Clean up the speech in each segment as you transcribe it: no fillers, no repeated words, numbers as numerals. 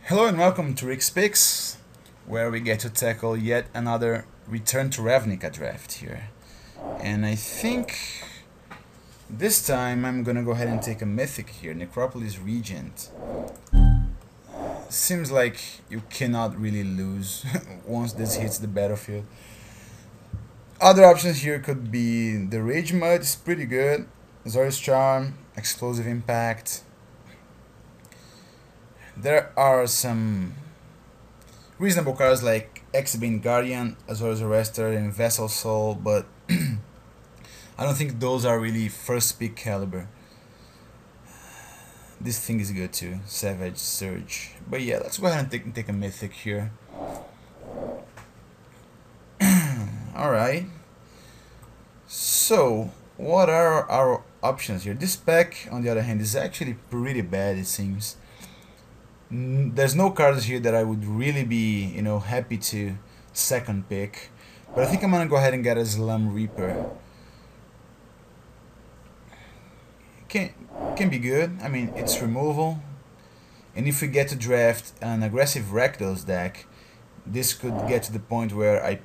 Hello and welcome to Rick's Picks, where we get to tackle yet another Return to Ravnica draft here. And I think this time I'm gonna go ahead and take a mythic here, Necropolis Regent. Seems like you cannot really lose once this hits the battlefield. Other options here could be the Rage Mud, is pretty good, Azorius Charm, Explosive Impact. There are some reasonable cards like Exibane Guardian, Azorius Arrestor, and Vessel Soul, but I don't think those are really first pick caliber. This thing is good too, Savage Surge. But yeah, let's go ahead and take a mythic here. Alright. So, what are our options here? This pack, on the other hand, is actually pretty bad, it seems. There's no cards here that I would really be, happy to second pick. But I think I'm gonna go ahead and get a Slum Reaper. Can be good. I mean, it's removal. And if we get to draft an aggressive Rakdos deck, this could get to the point where I,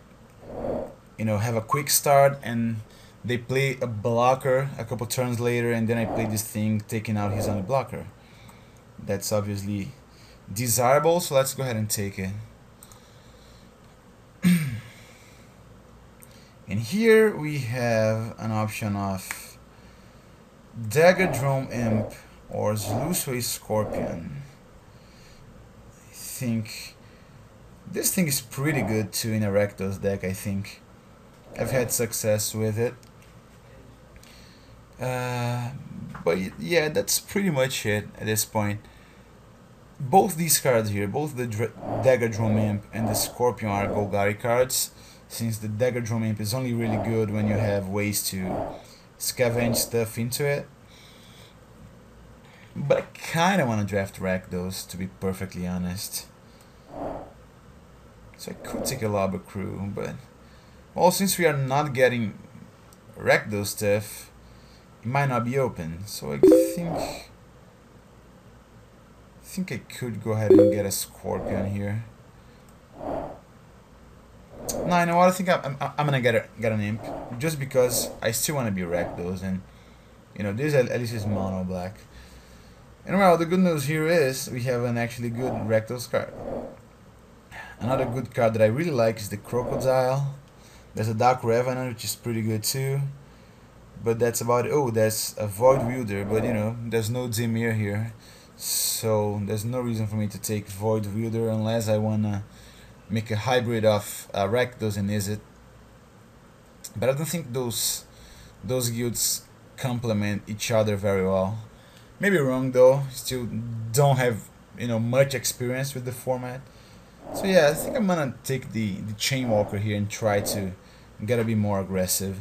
have a quick start and they play a blocker a couple turns later, and then I play this thing taking out his only blocker. That's obviously desirable, so let's go ahead and take it. And here we have an option of Daggerdrome Imp or Zlusway Scorpion. I think this thing is pretty good too in a Rakdos deck, I think. I've had success with it. But yeah, that's pretty much it at this point. Both these cards here, both the Daggerdrome Imp and the Scorpion are Golgari cards, since the Daggerdrome Imp is only really good when you have ways to scavenge stuff into it. But I kinda wanna draft Rakdos, to be perfectly honest. So I could take a Lobber Crew, but well, since we are not getting Rakdos stuff, it might not be open. So I think I could go ahead and get a Scorpion here. No, you know what? I think I'm gonna get an Imp, just because I still want to be Rakdos, and this at least is mono black. And well, the good news here is we have an actually good Rakdos card. Another good card that I really like is the Crocodile. There's a Dark Revenant, which is pretty good too. But that's about it. Oh, there's a Void Wielder, but there's no Dimir here. So there's no reason for me to take Void Wielder unless I wanna make a hybrid of Rakdos and Izzet. But I don't think those guilds complement each other very well. Maybe wrong though. Still don't have much experience with the format. So yeah, I think I'm gonna take the Chainwalker here and try to get a bit more aggressive.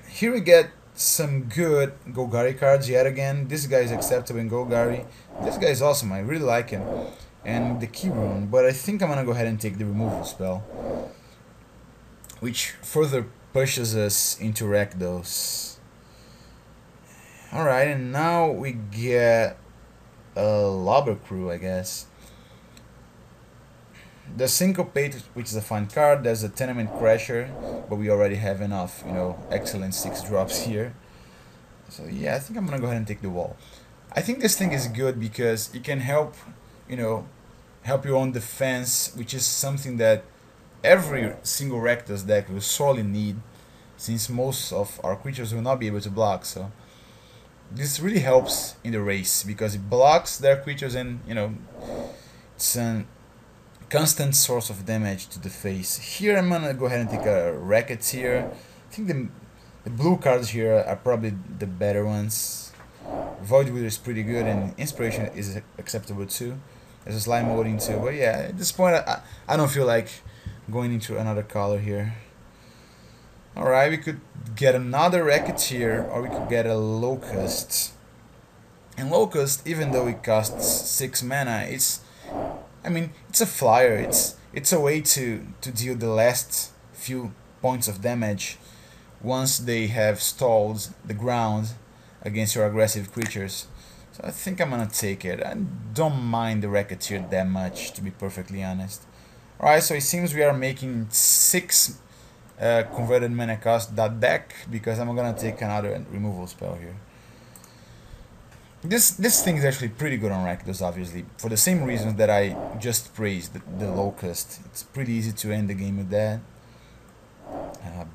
Here we get some good Golgari cards yet again. This guy is acceptable in Golgari. This guy is awesome. I really like him. And the Key Rune, but I think I'm gonna go ahead and take the removal spell, which further pushes us into Rakdos. Alright, and now we get a Lobber Crew, I guess. The Syncopate, which is a fun card. There's a Tenement Crasher, but we already have enough, excellent 6 drops here. So yeah, I think I'm gonna go ahead and take the wall. I think this thing is good because it can help, help your own defense, which is something that every single Rakdos deck will sorely need, since most of our creatures will not be able to block. So this really helps in the race because it blocks their creatures, and it's a constant source of damage to the face. Here I'm gonna go ahead and take a Racketeer. I think the blue cards here are probably the better ones. Void Wielder is pretty good, and Inspiration is acceptable too. There's a Slime Molding too, but yeah, at this point I don't feel like going into another color here. Alright, we could get another Racketeer, or we could get a Locust. And Locust, even though it costs 6 mana, it's a flyer. It's a way to deal the last few points of damage once they have stalled the ground against your aggressive creatures. So I think I'm gonna take it. I don't mind the Racketeer that much, to be perfectly honest. Alright, so it seems we are making 6 converted mana cost that deck, because I'm gonna take another removal spell here. This thing is actually pretty good on Rakdos, obviously, for the same reasons that I just praised the Locust. It's pretty easy to end the game with that.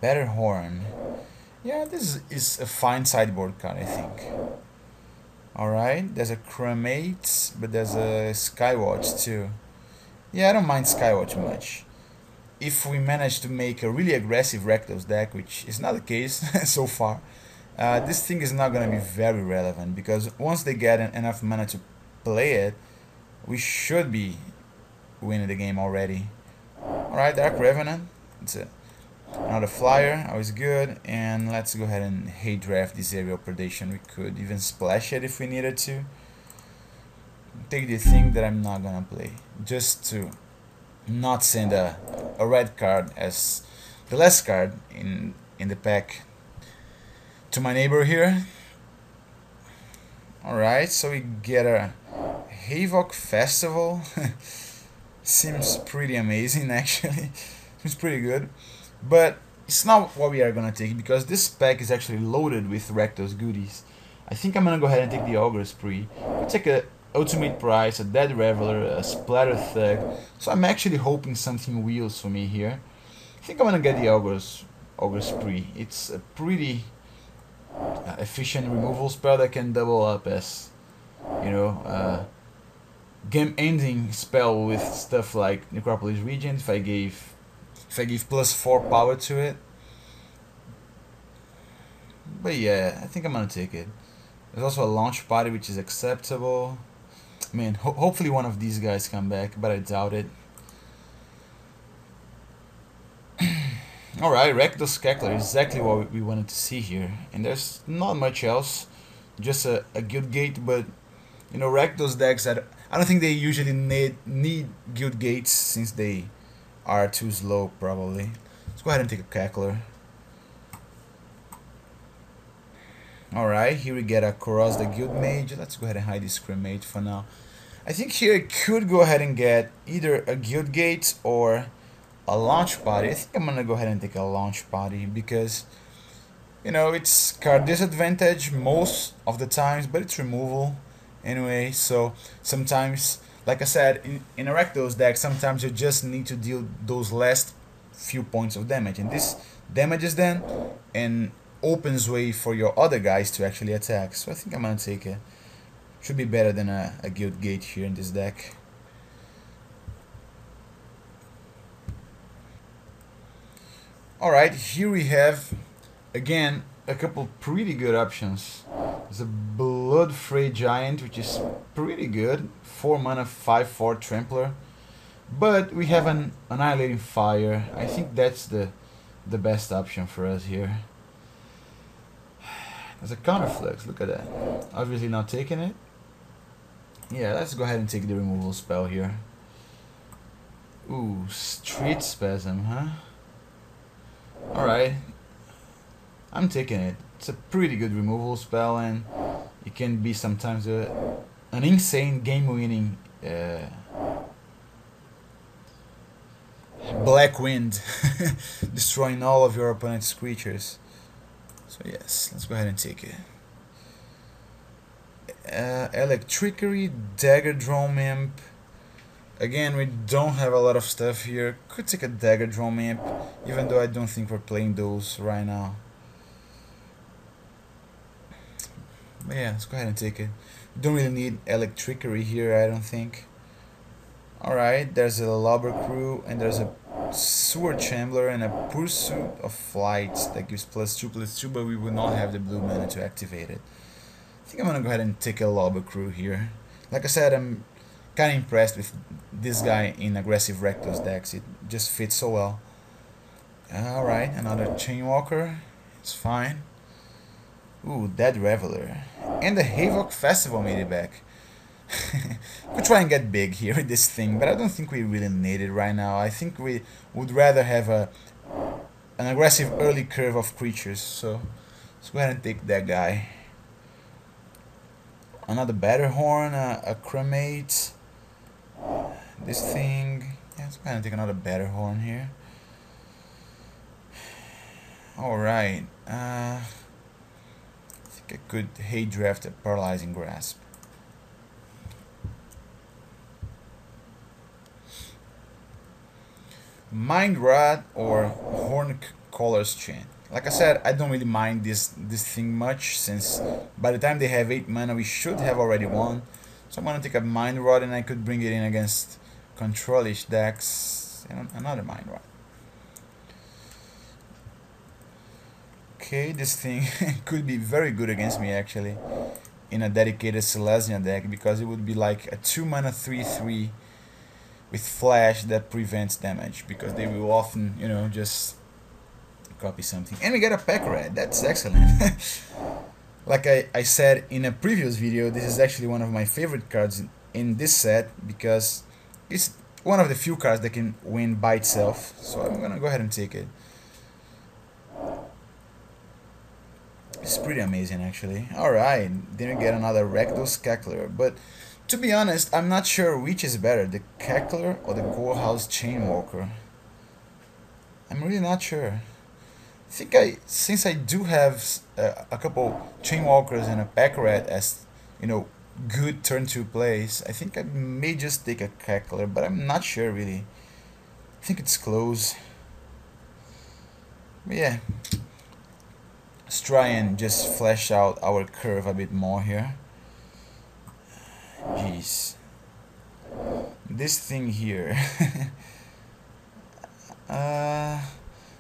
Better Horn. Yeah, this is a fine sideboard card, I think. Alright, there's a Cremate, but there's a Skywatch too. Yeah, I don't mind Skywatch much. If we manage to make a really aggressive Rakdos deck, which is not the case so far, this thing is not going to be very relevant, because once they get enough mana to play it, we should be winning the game already. Alright, Dark Revenant. It's another flyer, always good. And let's go ahead and hate draft this Aerial Predation. We could even splash it if we needed to. Take the thing that I'm not gonna play, just to not send a red card as the last card in the pack to my neighbor here. Alright, so we get a Havoc Festival. Seems pretty amazing, actually. Seems pretty good. But it's not what we are gonna take, because this pack is actually loaded with Rakdos goodies. I think I'm gonna go ahead and take the Augur Spree. I'll take a Ultimate Price, a Dead Reveler, a Splatter Thug. So I'm actually hoping something wheels for me here. I think I'm gonna get the Augur Spree. It's a pretty efficient removal spell that can double up as, you know, game-ending spell with stuff like Necropolis Regent. If I give +4 power to it. But yeah, I think I'm gonna take it. There's also a launch party, which is acceptable. I mean, hopefully one of these guys come back, but I doubt it. Alright, Rakdos Cackler, exactly what we wanted to see here. And there's not much else, just a Guild Gate, but you know, Rakdos decks, I don't think they usually need Guild Gates, since they are too slow, probably. Let's go ahead and take a Cackler. Alright, here we get a Koros the Guild Mage. Let's go ahead and hide this Cremate for now. I think here I could go ahead and get either a Guild Gate or a Launch Party. I think I'm gonna go ahead and take a Launch Party, because, you know, it's card disadvantage most of the times, but it's removal anyway. So sometimes, like I said, in a Rakdos deck, sometimes you just need to deal those last few points of damage, and this damages them and opens way for your other guys to actually attack. So I think I'm gonna take it. Should be better than a Guild Gate here in this deck. Alright, here we have, again, a couple pretty good options. There's a Bloodfray Giant, which is pretty good. 4 mana, 5/4 Trampler. But we have an Annihilating Fire. I think that's the best option for us here. There's a Counterflux, look at that. Obviously not taking it. Yeah, let's go ahead and take the removal spell here. Ooh, Street Spasm, huh? Alright. I'm taking it. It's a pretty good removal spell, and it can be sometimes an insane game-winning Black Wind, destroying all of your opponent's creatures. So yes, let's go ahead and take it. Electrickery, Dagger Drone Imp. Again, we don't have a lot of stuff here. Could take a Dagger Drone Imp, even though I don't think we're playing those right now. But yeah, let's go ahead and take it. Don't really need Electrickery here, I don't think. Alright, there's a Lobber Crew, and there's a Sewer Chambler and a Pursuit of Flight that gives +2/+2, but we will not have the blue mana to activate it. I think I'm gonna go ahead and take a Lobber Crew here. Like I said, I'm kinda impressed with this guy in aggressive Rakdos decks. It just fits so well. Alright, another Chainwalker. It's fine. Ooh, Dead Reveler. And the Havoc Festival made it back. Could try and get big here with this thing, but I don't think we really need it right now. I think we would rather have an aggressive early curve of creatures. So let's go ahead and take that guy. another batter horn, a cremate. This thing. Yeah, let's go ahead and take another batter horn here. Alright. I think I could hate draft a paralyzing grasp. Mind Rod or Horn Caller's Chain. Like I said, I don't really mind this thing much, since by the time they have 8 mana we should have already won. So I'm gonna take a Mind Rod and I could bring it in against control-ish decks and another Mind Rod. Okay, this thing could be very good against me actually in a dedicated Selesnya deck, because it would be like a 2 mana 3/3 with flash that prevents damage, because they will often, you know, just copy something. And we get a pack red, that's excellent. Like I said in a previous video, this is actually one of my favorite cards in this set, because it's one of the few cards that can win by itself, so I'm gonna go ahead and take it. It's pretty amazing actually. Alright, then we get another Rakdos Cackler, but to be honest, I'm not sure which is better, the Cackler or the Gorehouse Chainwalker. I'm really not sure. I think since I do have a couple Chainwalkers and a pack rat as, you know, good turn 2 plays, I think I may just take a Cackler, but I'm not sure really. I think it's close. But yeah, let's try and just flesh out our curve a bit more here. Jeez. This thing here.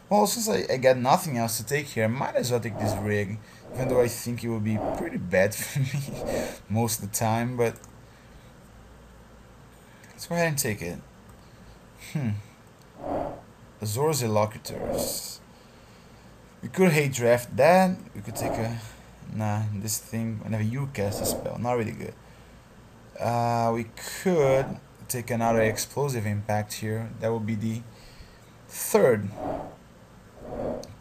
Well, since I got nothing else to take here, I might as well take this rig, even though I think it will be pretty bad for me most of the time, but let's go ahead and take it. Azor's Illocutors. We could hate draft that, we could take a... Nah, this thing, whenever you cast a spell, not really good. We could take another Explosive Impact here, that would be the third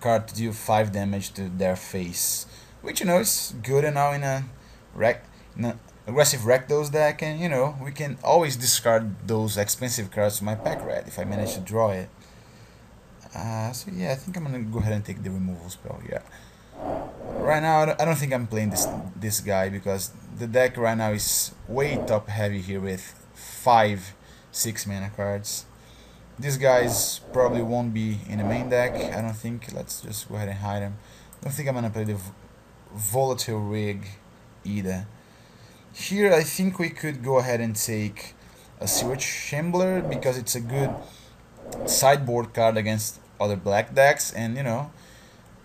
card to deal 5 damage to their face, which, you know, is good enough in a aggressive Rakdos deck, and you know, we can always discard those expensive cards to my pack rat if I manage to draw it. So yeah, I think I'm gonna go ahead and take the removal spell here. Right now, I don't think I'm playing this guy, because the deck right now is way top heavy here with 5 6 mana cards. These guys probably won't be in the main deck, I don't think. Let's just go ahead and hide them. I don't think I'm gonna play the Volatile Rig either. Here I think we could go ahead and take a Sewage Shambler, because it's a good sideboard card against other black decks, and you know,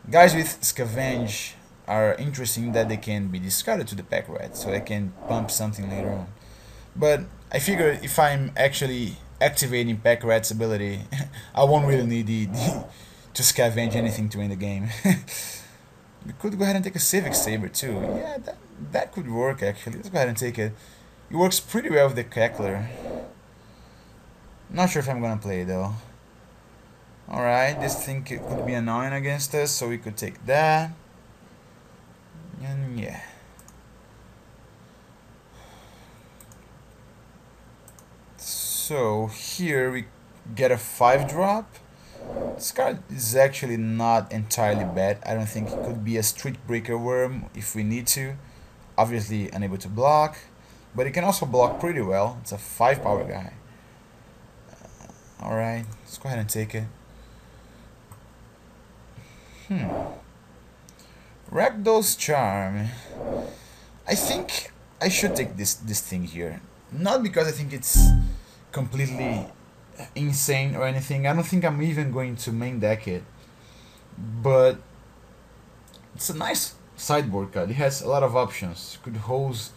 guys with Scavenge are interesting that they can be discarded to the pack rat, so I can pump something later on. But I figure if I'm actually activating pack rat's ability, I won't really need to scavenge anything to win the game. We could go ahead and take a Civic Saber too. Yeah, that could work actually. Let's go ahead and take it. It works pretty well with the Cackler. Not sure if I'm gonna play it though. Alright, this thing could be annoying against us, so we could take that. And yeah. So here we get a 5-drop. This card is actually not entirely bad. I don't think it could be a Street Breaker Worm if we need to. Obviously unable to block, but it can also block pretty well. It's a 5 power guy. Alright, let's go ahead and take it. Rakdos Charm. I think I should take this thing here. Not because I think it's completely insane or anything. I don't think I'm even going to main deck it. But it's a nice sideboard card. It has a lot of options. You could host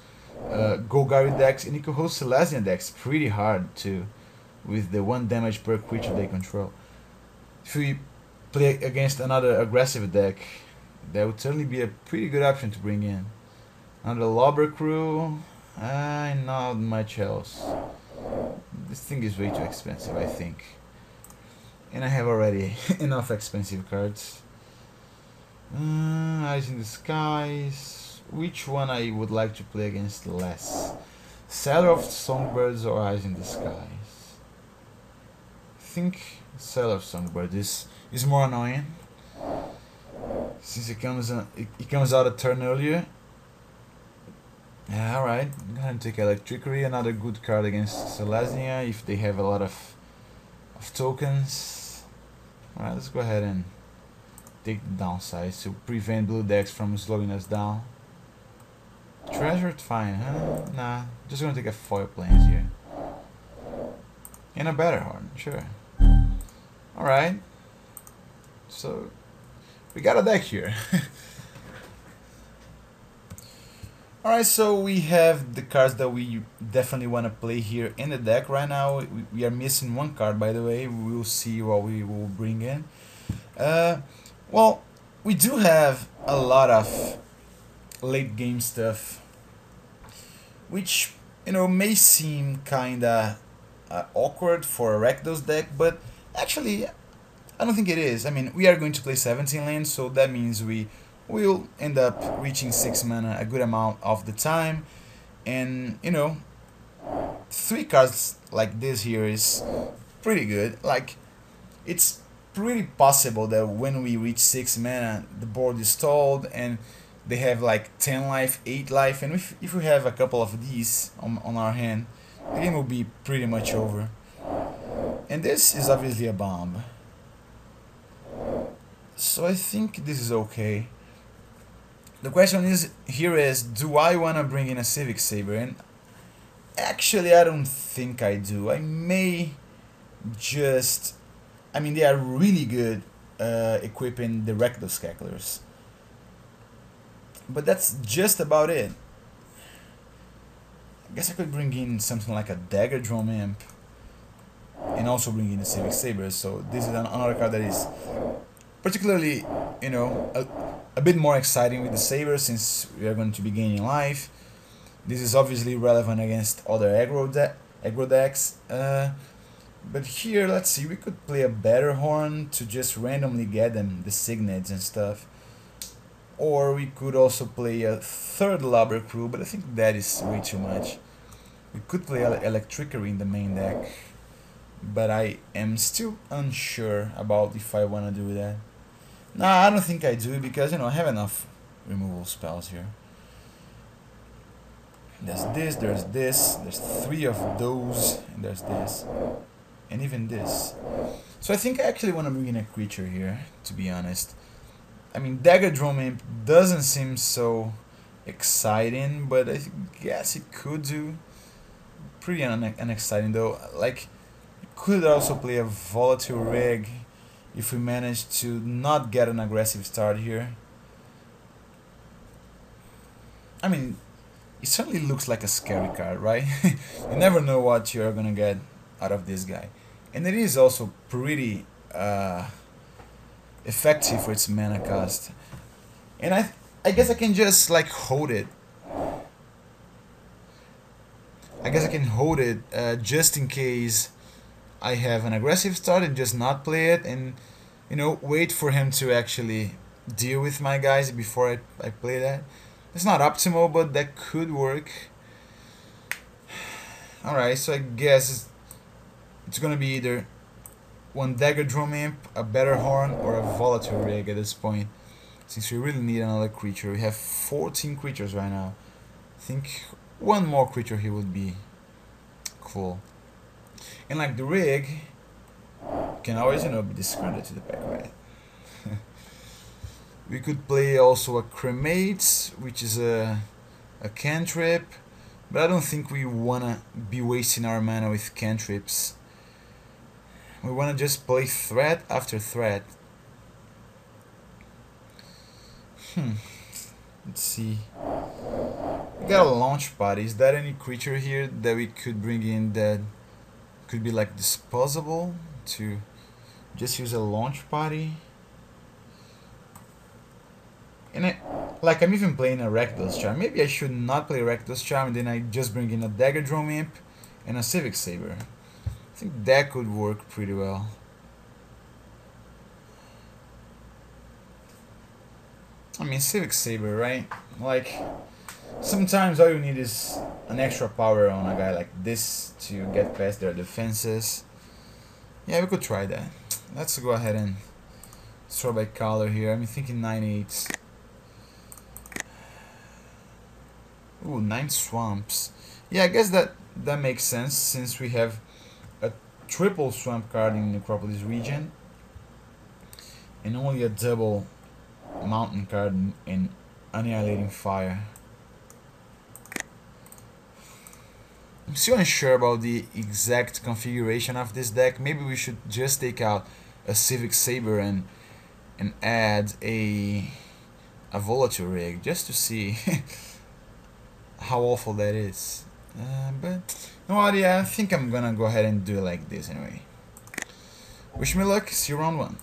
Golgari decks, and you could host Selesnya decks pretty hard too, with the 1 damage per creature they control. If we play against another aggressive deck, that would certainly be a pretty good option to bring in. Another Lobber Crew, not much else. This thing is way too expensive, I think. And I have already enough expensive cards. Eyes in the Skies. which one I would like to play against less. Seller of Songbirds or Eyes in the Skies? I think Seller of Songbirds is more annoying since it comes out a turn earlier. Yeah, alright, I'm gonna take Electricity, another good card against Selesnya if they have a lot of tokens. Alright, let's go ahead and take the downside to prevent blue decks from slowing us down. Treasured, fine, huh? Nah, just gonna take a foil plains here. And a better horn, sure. Alright. So, we got a deck here. Alright, so we have the cards that we definitely want to play here in the deck. Right now, we are missing one card, by the way. We will see what we will bring in. Well, we do have a lot of late game stuff, which, you know, may seem kinda awkward for a Rakdos deck, but actually, I don't think it is. I mean, we are going to play 17 lands, so that means we will end up reaching 6 mana a good amount of the time, and, you know, 3 cards like this here is pretty good. Like, it's pretty possible that when we reach 6 mana, the board is stalled and they have like 10 life, 8 life, and if we have a couple of these on our hand, the game will be pretty much over. And this is obviously a bomb. So I think this is okay. The question is do I want to bring in a Civic Saber? And actually, I don't think I do. I may just... I mean, they are really good equipping the Rakdos Cacklers. But that's just about it. I guess I could bring in something like a Dagger Drum Imp and also bring in the Civic Saber. So this is another card that is particularly, you know, a bit more exciting with the Saber since we are going to be gaining life. This is obviously relevant against other aggro decks. But here, let's see, we could play a Better Horn to just randomly get them the Signets and stuff. Or we could also play a third Lobber Crew, but I think that is way too much. We could play Electricity in the main deck, but I am still unsure about if I want to do that. Nah, I don't think I do, because, you know, I have enough removal spells here. There's this, there's 3 of those, and there's this, and even this. So I think I actually want to bring in a creature here, to be honest. I mean, Dagger Drum Imp doesn't seem so exciting, but I guess it could do. Pretty unexciting though. Like, you could also play a Volatile Rig if we manage to not get an aggressive start here. I mean, it certainly looks like a scary card, right? You never know what you're gonna get out of this guy. And it is also pretty effective for its mana cost. And I guess I can just like hold it. I guess I can hold it just in case I have an aggressive start and just not play it, and, you know, wait for him to actually deal with my guys before I play that. It's not optimal, but that could work. Alright, so I guess it's gonna be either one Dagger Drum Imp, a Better Horn, or a Volatile Rig at this point, since we really need another creature. We have 14 creatures right now. I think one more creature here would be cool. And like the rig can always, you know, be discarded to the back, right? We could play also a Cremate, which is a cantrip, but I don't think we wanna be wasting our mana with cantrips. We wanna just play threat after threat. Let's see. We got a launch pad. Is there any creature here that we could bring in that could be like disposable to just use a launch party? And I'm even playing a Rakdos Charm. Maybe I should not play Rakdos Charm, and then I just bring in a Dagger Drum Imp and a Civic Saber. I think that could work pretty well. I mean, Civic Saber, right? Like, sometimes all you need is an extra power on a guy like this to get past their defenses. Yeah, we could try that. Let's go ahead and throw by color here. I'm thinking 9/8. Ooh, 9 swamps. Yeah, I guess that makes sense since we have a triple swamp card in Necropolis region and only a double mountain card in Annihilating Fire. I'm still unsure about the exact configuration of this deck. Maybe we should just take out a Civic Saber and add a Volatile Rig just to see how awful that is. But no, yeah, I think I'm gonna go ahead and do it like this anyway. Wish me luck. See you round 1.